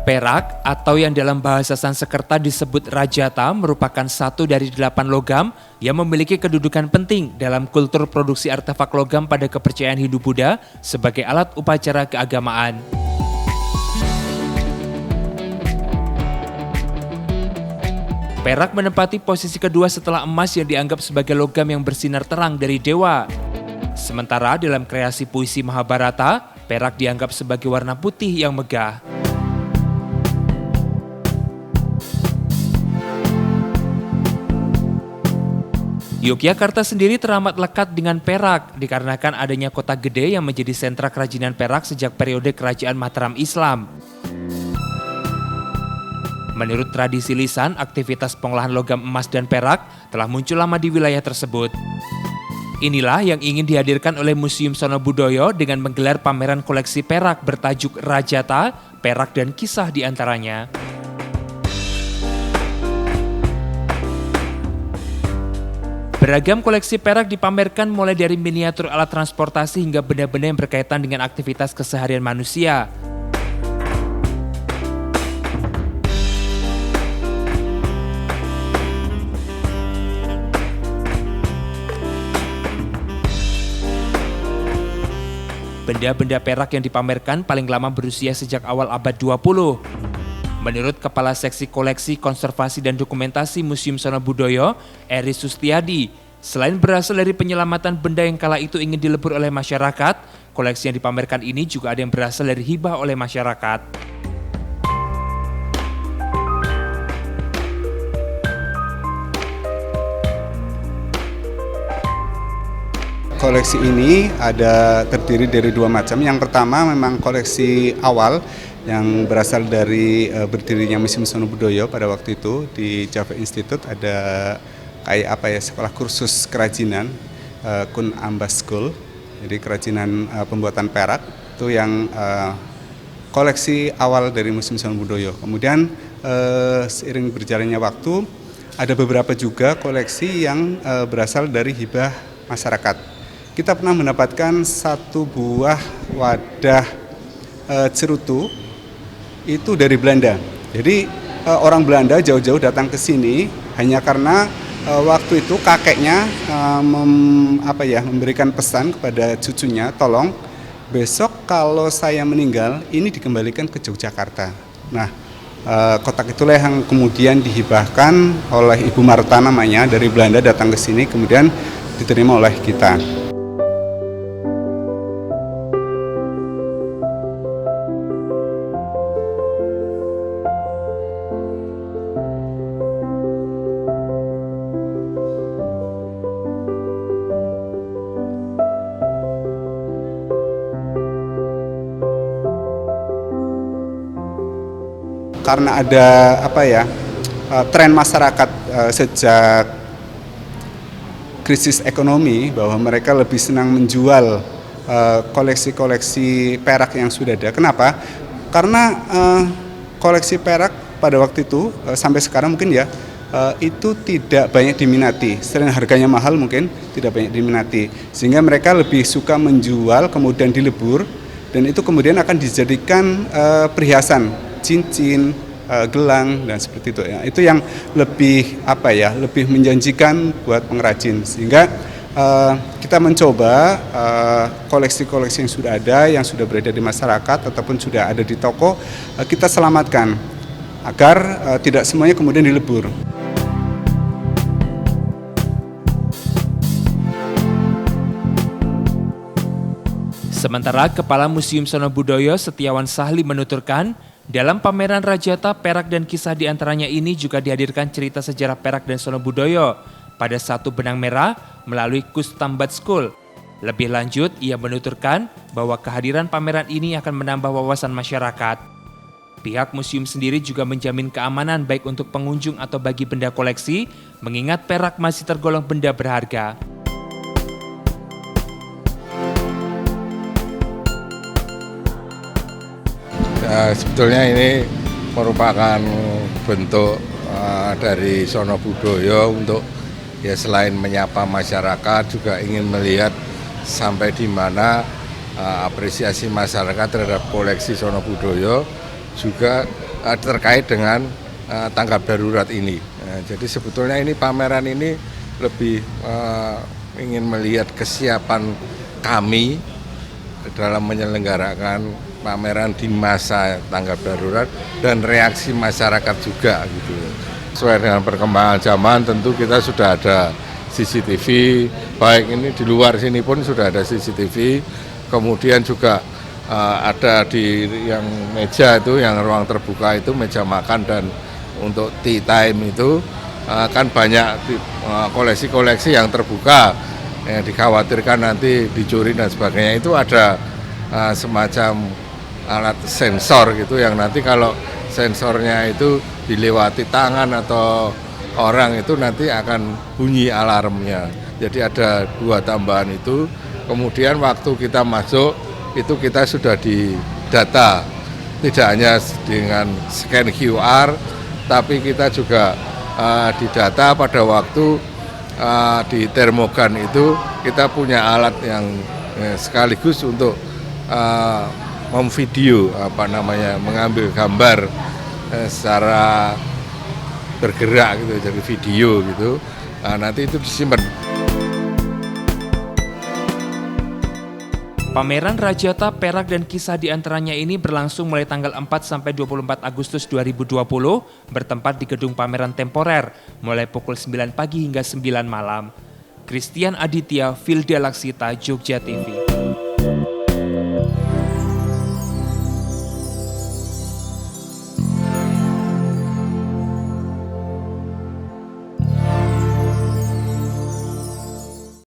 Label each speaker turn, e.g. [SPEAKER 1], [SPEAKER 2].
[SPEAKER 1] Perak atau yang dalam bahasa Sanskerta disebut Rajata merupakan satu dari 8 logam yang memiliki kedudukan penting dalam kultur produksi artefak logam pada kepercayaan Hindu Buddha sebagai alat upacara keagamaan. Perak menempati posisi kedua setelah emas yang dianggap sebagai logam yang bersinar terang dari dewa. Sementara dalam kreasi puisi Mahabharata, perak dianggap sebagai warna putih yang megah. Yogyakarta sendiri teramat lekat dengan Perak dikarenakan adanya kota gede yang menjadi sentra kerajinan perak sejak periode kerajaan Mataram Islam. Menurut tradisi lisan, aktivitas pengolahan logam emas dan perak telah muncul lama di wilayah tersebut. Inilah yang ingin dihadirkan oleh Museum Sono Budoyo dengan menggelar pameran koleksi perak bertajuk Rajata, Perak dan Kisah di antaranya. Beragam koleksi perak dipamerkan mulai dari miniatur alat transportasi hingga benda-benda yang berkaitan dengan aktivitas keseharian manusia. Benda-benda perak yang dipamerkan paling lama berusia sejak awal abad 20. Menurut Kepala Seksi Koleksi, Konservasi dan Dokumentasi Museum Sono Budoyo, Eri Sustiadi, selain berasal dari penyelamatan benda yang kala itu ingin dilebur oleh masyarakat, koleksi yang dipamerkan ini juga ada yang berasal dari hibah oleh masyarakat.
[SPEAKER 2] Koleksi ini terdiri dari dua macam. Yang pertama memang koleksi awal yang berasal dari berdirinya Museum Sono Budoyo pada waktu itu di Java Institute, ada sekolah kursus kerajinan Kun Ambas School, jadi kerajinan pembuatan perak itu yang koleksi awal dari Museum Sono Budoyo. Kemudian seiring berjalannya waktu ada beberapa juga koleksi yang berasal dari hibah masyarakat. Kita pernah mendapatkan satu buah wadah cerutu itu dari Belanda. Jadi orang Belanda jauh-jauh datang ke sini hanya karena waktu itu kakeknya memberikan pesan kepada cucunya, tolong besok kalau saya meninggal ini dikembalikan ke Yogyakarta. Nah, kotak itulah yang kemudian dihibahkan oleh Ibu Marta namanya, dari Belanda datang ke sini kemudian diterima oleh kita. Karena ada tren masyarakat sejak krisis ekonomi bahwa mereka lebih senang menjual koleksi-koleksi perak yang sudah ada. Kenapa? Karena koleksi perak pada waktu itu sampai sekarang mungkin itu tidak banyak diminati. Selain harganya mahal mungkin tidak banyak diminati. Sehingga mereka lebih suka menjual kemudian dilebur dan itu kemudian akan dijadikan perhiasan, cincin, gelang dan seperti itu ya. Itu yang lebih lebih menjanjikan buat pengrajin, sehingga kita mencoba koleksi-koleksi yang sudah ada, yang sudah berada di masyarakat ataupun sudah ada di toko, kita selamatkan agar tidak semuanya kemudian dilebur.
[SPEAKER 1] Sementara Kepala Museum Sono Budoyo Setiawan Sahli menuturkan, dalam pameran Rajata, perak dan kisah diantaranya ini juga dihadirkan cerita sejarah perak dan Sono Budoyo pada satu benang merah melalui Kustambat School. Lebih lanjut, ia menuturkan bahwa kehadiran pameran ini akan menambah wawasan masyarakat. Pihak museum sendiri juga menjamin keamanan baik untuk pengunjung atau bagi benda koleksi, mengingat perak masih tergolong benda berharga.
[SPEAKER 3] Sebetulnya ini merupakan bentuk dari Sono Budoyo untuk selain menyapa masyarakat juga ingin melihat sampai di mana apresiasi masyarakat terhadap koleksi Sono Budoyo, juga terkait dengan tanggap darurat ini. Jadi sebetulnya ini pameran ini lebih ingin melihat kesiapan kami dalam menyelenggarakan pameran di masa tanggap darurat dan reaksi masyarakat juga gitu. Sesuai dengan perkembangan zaman tentu kita sudah ada CCTV, baik ini di luar sini pun sudah ada CCTV, kemudian juga ada di yang meja itu, yang ruang terbuka itu, meja makan dan untuk tea time itu kan banyak koleksi-koleksi yang terbuka, yang dikhawatirkan nanti dicuri dan sebagainya. Itu ada semacam alat sensor gitu yang nanti kalau sensornya itu dilewati tangan atau orang itu nanti akan bunyi alarmnya. Jadi ada 2 tambahan itu. Kemudian waktu kita masuk itu kita sudah didata, tidak hanya dengan scan QR, tapi kita juga didata pada waktu di termogan itu kita punya alat yang sekaligus untuk memvideo mengambil gambar secara bergerak gitu, jadi video gitu. Nanti itu disimpan.
[SPEAKER 1] Pameran Rajata, Perak, dan Kisah di antaranya ini berlangsung mulai tanggal 4 sampai 24 Agustus 2020 bertempat di gedung pameran temporer mulai pukul 9 pagi hingga 9 malam. Christian Aditya, Vildia Laksita, Jogja TV.